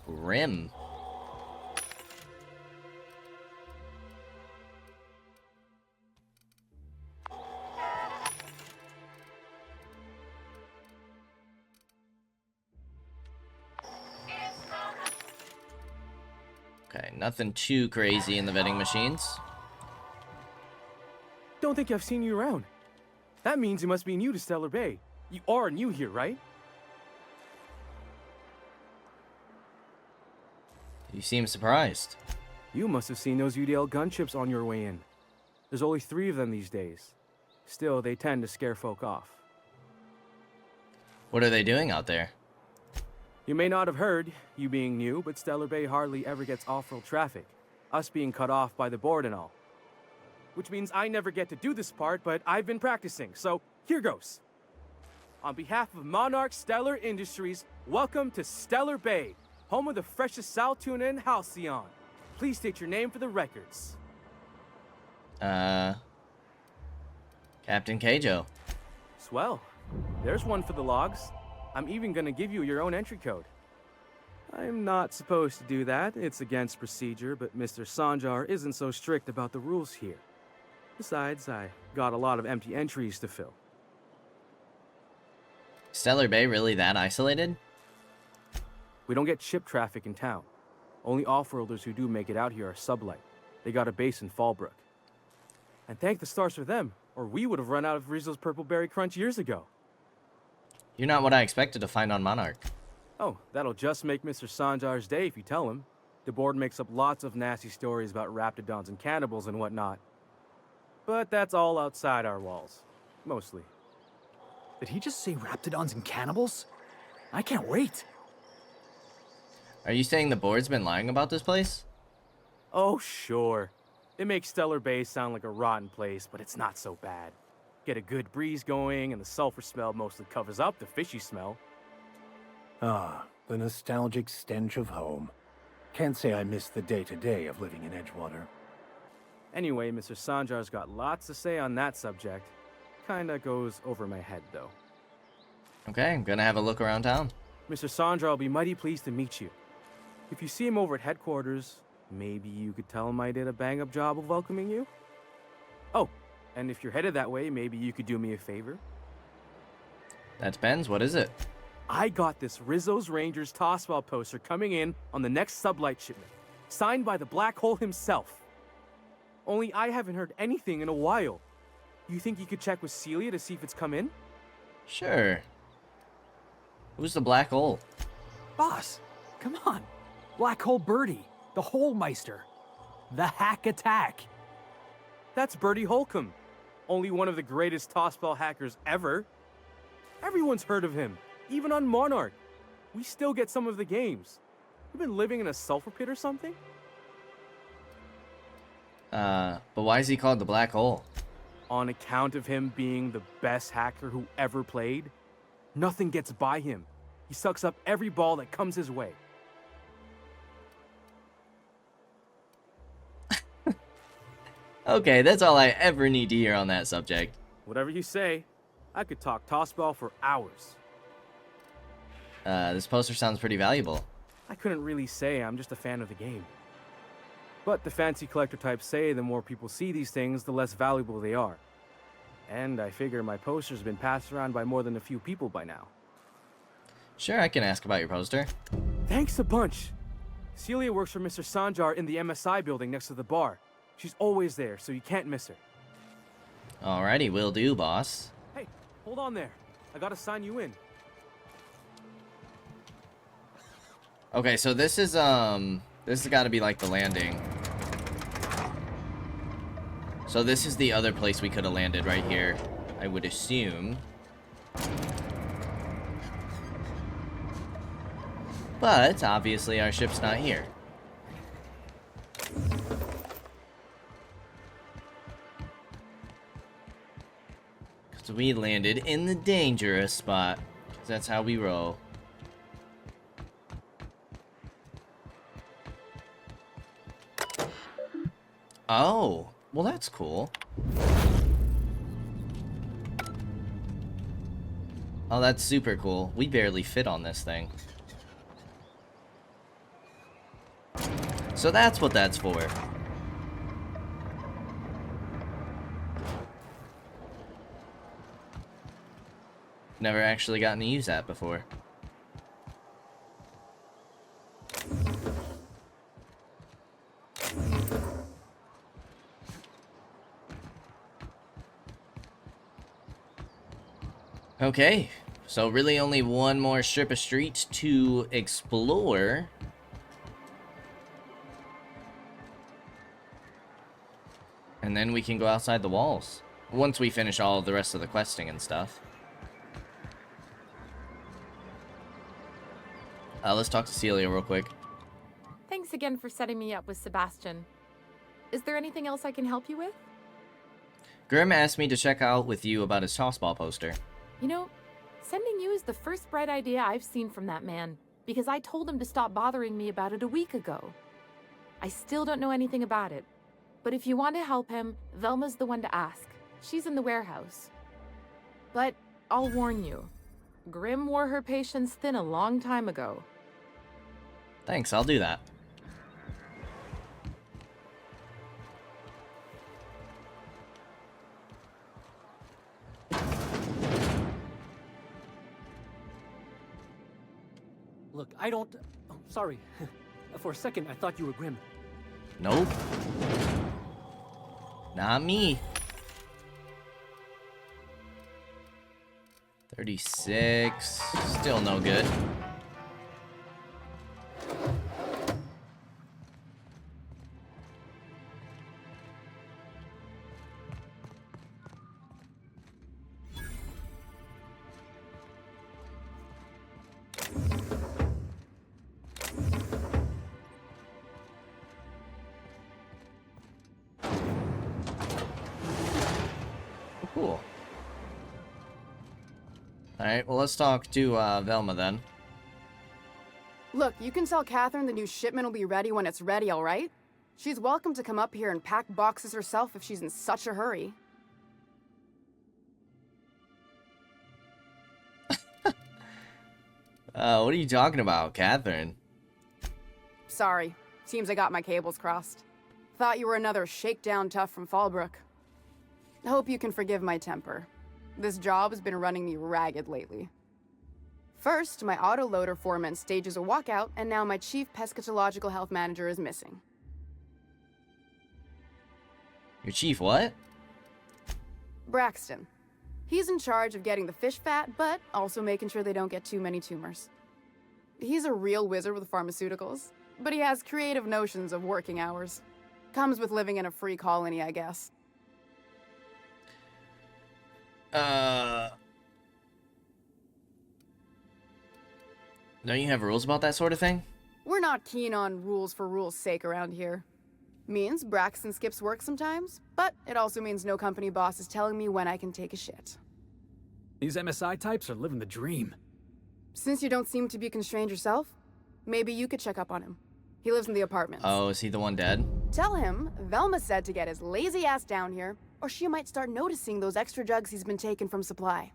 Rim. Okay, nothing too crazy in the vending machines.
don't think I've seen you around. That means you must be new to Stellar Bay. You are new here, right?
You seem surprised.
You must have seen those UDL gunships on your way in. There's only 3 of them these days. Still, they tend to scare folk off.
What are they doing out there?
You may not have heard, you being new, but Stellar Bay hardly ever gets off-road traffic. Us being cut off by the board and all. Which means I never get to do this part, but I've been practicing, so here goes. On behalf of Monarch Stellar Industries, welcome to Stellar Bay, home of the freshest sal tuna and halcyon. Please state your name for the records.
Captain Kaige-O.
Swell. There's one for the logs. I'm even gonna give you your own entry code. I'm not supposed to do that. It's against procedure, but Mr. Sanjar isn't so strict about the rules here. Besides, I got a lot of empty entries to fill.
Stellar Bay really that isolated?
We don't get ship traffic in town. Only off-worlders who do make it out here are sublight. They got a base in Fallbrook. And thank the stars for them, or we would have run out of Rizzo's Purple Berry Crunch years ago.
You're not what I expected to find on Monarch.
Oh, that'll just make Mr. Sanjar's day if you tell him. The board makes up lots of nasty stories about raptidons and cannibals and whatnot. But that's all outside our walls. Mostly.
Did he just say raptidons and cannibals? I can't wait.
Are you saying the board's been lying about this place?
Oh, sure. It makes Stellar Bay sound like a rotten place, but it's not so bad. Get a good breeze going, and the sulfur smell mostly covers up the fishy smell.
Ah, the nostalgic stench of home. Can't say I miss the day-to-day of living in Edgewater.
Anyway, Mr. Sanjar's got lots to say on that subject. Kinda goes over my head, though.
Okay, I'm gonna have a look around town.
Mr. Sanjar will be mighty pleased to meet you. If you see him over at headquarters, maybe you could tell him I did a bang-up job of welcoming you? Oh, and if you're headed that way, maybe you could do me a favor?
That depends. What is it?
I got this Rizzo's Rangers Tossball poster coming in on the next sublight shipment, signed by the Black Hole himself. Only I haven't heard anything in a while. You think you could check with Celia to see if it's come in?
Sure. Who's the Black Hole?
Boss, come on. Black Hole Birdie, the Hole Meister, the Hack Attack.
That's Bertie Holcomb, only one of the greatest tossball hackers ever. Everyone's heard of him, even on Monarch. We still get some of the games. You've been living in a sulfur pit or something?
But why is he called the Black Hole?
On account of him being the best hacker who ever played. Nothing gets by him. He sucks up every ball that comes his way.
Okay, that's all I ever need to hear on that subject.
Whatever you say, I could talk tossball for hours.
This poster sounds pretty valuable.
I couldn't really say, I'm just a fan of the game. But the fancy collector types say the more people see these things, the less valuable they are. And I figure my poster's been passed around by more than a few people by now.
Sure, I can ask about your poster.
Thanks a bunch. Celia works for Mr. Sanjar in the MSI building next to the bar. She's always there, so you can't miss her.
Alrighty, will do, boss.
Hey, hold on there. I gotta sign you in.
Okay, so this has gotta be like the landing. So this is the other place we could have landed right here, I would assume. But, obviously, our ship's not here. Because we landed in the dangerous spot. Because that's how we roll. Oh, well that's cool. Oh, that's super cool. We barely fit on this thing. So that's what that's for. Never actually gotten to use that before. Okay, so really only one more strip of streets to explore. And then we can go outside the walls. Once we finish all of the rest of the questing and stuff. Let's talk to Celia real quick.
Thanks again for setting me up with Sebastian. Is there anything else I can help you with?
Grim asked me to check out with you about his tossball poster.
You know, sending you is the first bright idea I've seen from that man, because I told him to stop bothering me about it a week ago. I still don't know anything about it, but if you want to help him, Velma's the one to ask. She's in the warehouse. But I'll warn you, Grim wore her patience thin a long time ago.
Thanks, I'll do that.
Look, I don't... Oh, sorry. For a second, I thought you were Grim.
Nope. Not me. 36. Still no good. Cool. Alright, well, let's talk to Velma then.
Look, you can tell Catherine the new shipment will be ready when it's ready, all right? She's welcome to come up here and pack boxes herself if she's in such a hurry.
What are you talking about, Catherine?
Sorry. Seems I got my cables crossed. Thought you were another shakedown tough from Fallbrook. Hope you can forgive my temper. This job has been running me ragged lately. First, my autoloader foreman stages a walkout, and now my chief pescatological health manager is missing.
Your chief what?
Braxton. He's in charge of getting the fish fat, but also making sure they don't get too many tumors. He's a real wizard with pharmaceuticals, but he has creative notions of working hours. Comes with living in a free colony, I guess.
Don't you have rules about that sort of thing?
We're not keen on rules for rules' sake around here. Means Braxton skips work sometimes, but it also means no company boss is telling me when I can take a shit.
These MSI types are living the dream.
Since you don't seem to be constrained yourself, maybe you could check up on him. He lives in the apartments.
Oh, is he the one dead?
Tell him Velma said to get his lazy ass down here, or she might start noticing those extra drugs he's been taking from supply.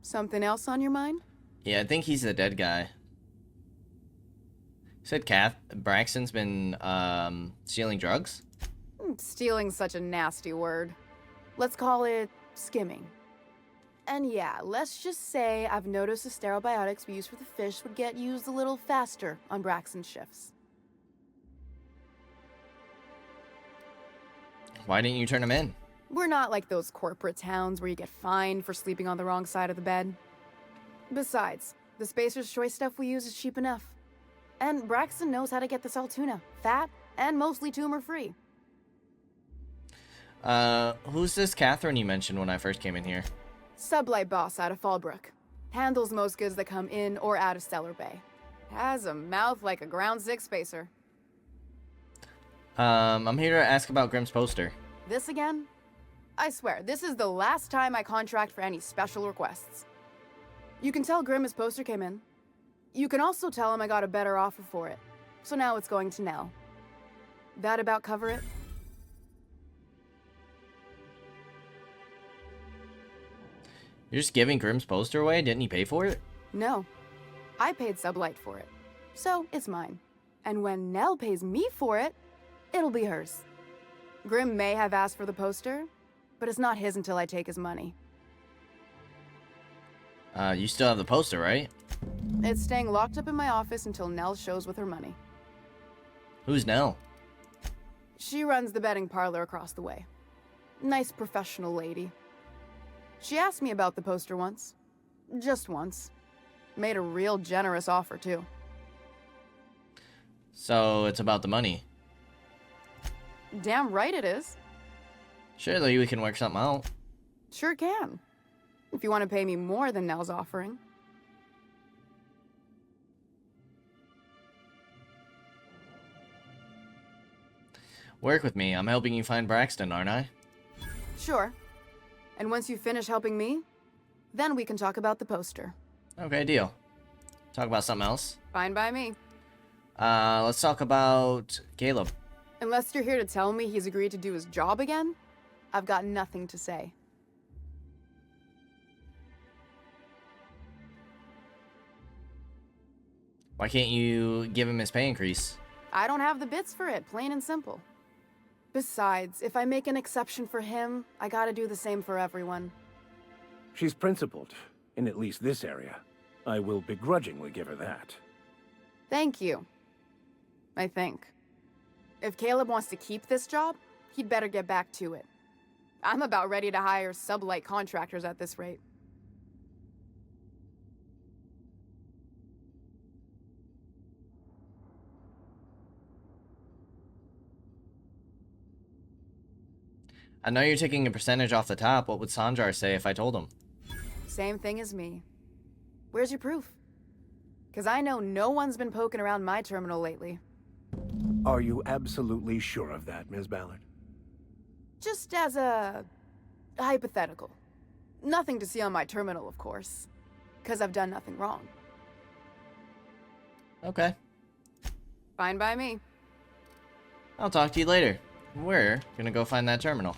Something else on your mind?
Yeah, I think he's the dead guy. You said Braxton's been, stealing drugs?
Stealing's such a nasty word. Let's call it skimming. And yeah, let's just say I've noticed the sterile biotics we use for the fish would get used a little faster on Braxton's shifts.
Why didn't you turn him in?
We're not like those corporate towns where you get fined for sleeping on the wrong side of the bed. Besides, the Spacer's Choice stuff we use is cheap enough. And Braxton knows how to get this all tuna, fat, and mostly tumor-free.
Who's this Catherine you mentioned when I first came in here?
Sublight boss out of Fallbrook. Handles most goods that come in or out of Stellar Bay. Has a mouth like a ground six spacer.
I'm here to ask about Grim's poster.
This again? I swear, this is the last time I contract for any special requests. You can tell Grim his poster came in. You can also tell him I got a better offer for it. So now it's going to Nell. That about cover it?
You're just giving Grim's poster away? Didn't he pay for it?
No. I paid Sublight for it. So it's mine. And when Nell pays me for it, it'll be hers. Grim may have asked for the poster, but it's not his until I take his money.
You still have the poster, right?
It's staying locked up in my office until Nell shows with her money.
Who's Nell?
She runs the betting parlor across the way. Nice professional lady. She asked me about the poster once. Just once. Made a real generous offer, too.
So it's about the money.
Damn right it is.
Surely we can work something out.
Sure can. If you want to pay me more than Nell's offering.
Work with me. I'm helping you find Braxton, aren't I?
Sure. And once you finish helping me, then we can talk about the poster.
Okay, deal. Talk about something else.
Fine by me.
Let's talk about Caleb.
Unless you're here to tell me he's agreed to do his job again, I've got nothing to say.
Why can't you give him his pay increase?
I don't have the bits for it, plain and simple. Besides, if I make an exception for him, I gotta do the same for everyone.
She's principled, in at least this area. I will begrudgingly give her that.
Thank you. I think. If Caleb wants to keep this job, he'd better get back to it. I'm about ready to hire sublight contractors at this rate.
I know you're taking a percentage off the top. What would Sanjar say if I told him?
Same thing as me. Where's your proof? Because I know no one's been poking around my terminal lately.
Are you absolutely sure of that, Ms. Ballard?
Just as a hypothetical. Nothing to see on my terminal, of course. Because I've done nothing wrong.
Okay.
Fine by me.
I'll talk to you later. We're gonna go find that terminal.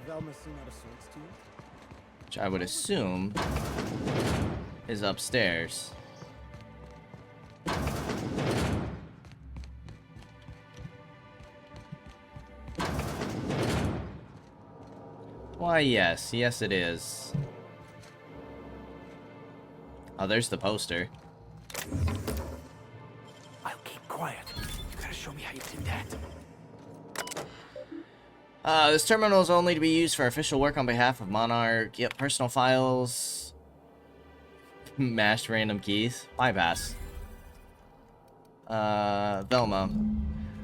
Velma seen out of sorts to you?
Which I would assume is upstairs. Why, yes. Yes, it is. Oh, there's the poster.
I'll keep quiet. You gotta show me how you did that.
This terminal is only to be used for official work on behalf of Monarch. Yep, personal files. Mashed random keys. Bypass. Velma.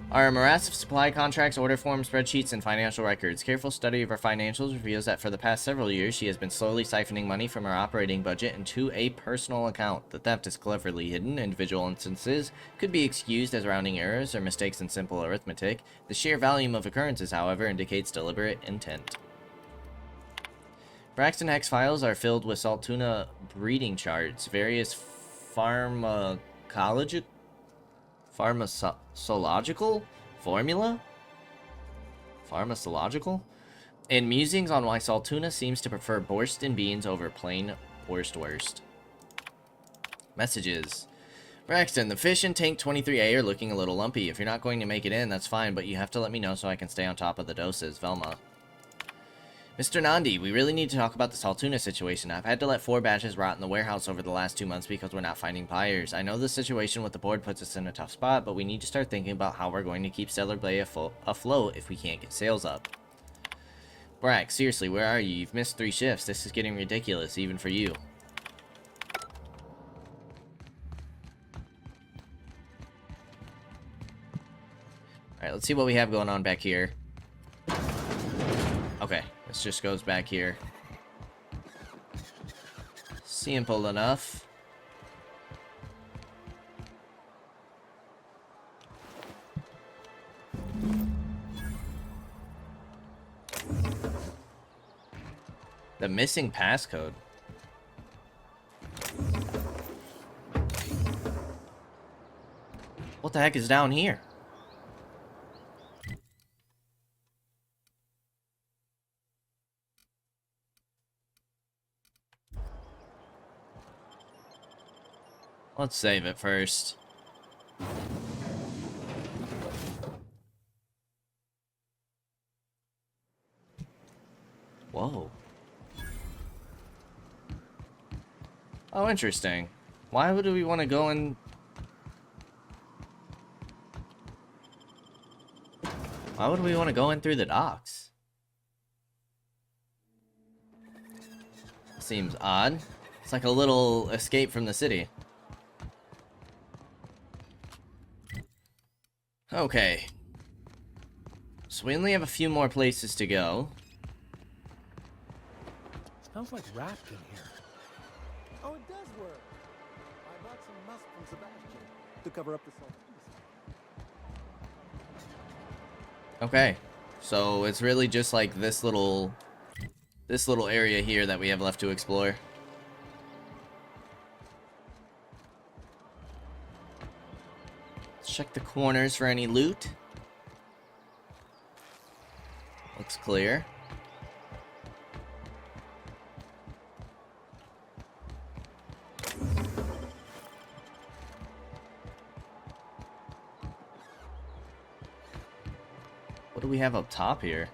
Our morass of supply contracts, order forms, spreadsheets, and financial records. Careful study of her financials reveals that for the past several years, she has been slowly siphoning money from her operating budget into a personal account. The theft is cleverly hidden. Individual instances could be excused as rounding errors or mistakes in simple arithmetic. The sheer volume of occurrences, however, indicates deliberate intent. Braxton Hex files are filled with salt tuna breeding charts, various pharmacological formula? Pharmacological? And musings on why Saltuna seems to prefer borscht and beans over plain wurst. Messages. Braxton, the fish in tank 23A are looking a little lumpy. If you're not going to make it in, that's fine, but you have to let me know so I can stay on top of the doses. Velma. Mr. Nandi, we really need to talk about the Saltuna situation. I've had to let 4 batches rot in the warehouse over the last 2 months because we're not finding buyers. I know the situation with the board puts us in a tough spot, but we need to start thinking about how we're going to keep Stellar Bay afloat if we can't get sales up. Brax, seriously, where are you? You've missed 3 shifts. This is getting ridiculous, even for you. Alright, let's see what we have going on back here. Okay, this just goes back here. Simple enough. The missing passcode. What the heck is down here? Let's save it first. Whoa. Oh, interesting. Why would we want to go in? Why would we want to go in through the docks? Seems odd. It's like a little escape from the city. Okay. So we only have a few more places to go.
Smells like raft in here.
Oh, it does work. I bought some musk from Sebastian to cover up the salt.
Okay. So it's really just like this little area here that we have left to explore. Let's check the corners for any loot. Looks clear. What do we have up top here?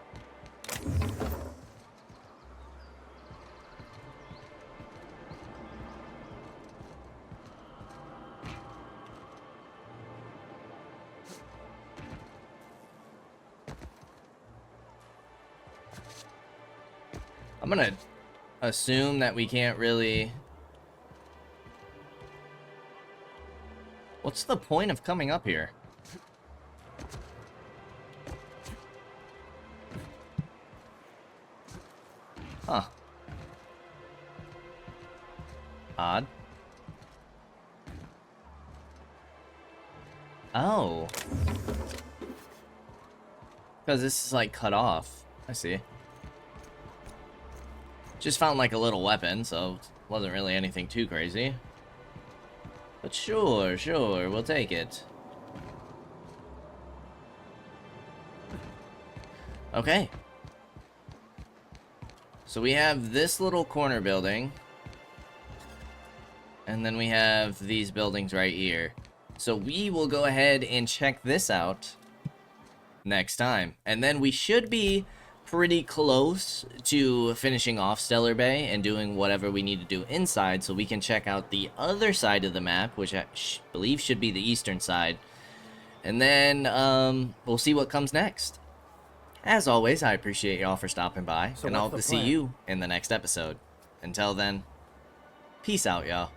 I'm gonna assume that we can't really... What's the point of coming up here? Huh. Odd. Oh. Because this is like cut off. I see. Just found like a little weapon, so it wasn't really anything too crazy. But sure, we'll take it. Okay. So we have this little corner building. And then we have these buildings right here. So we will go ahead and check this out next time. And then we should be pretty close to finishing off Stellar Bay and doing whatever we need to do inside so we can check out the other side of the map, which I believe should be the eastern side. And then we'll see what comes next. As always, I appreciate y'all for stopping by, and I'll hope to see you in the next episode. Until then, peace out, y'all.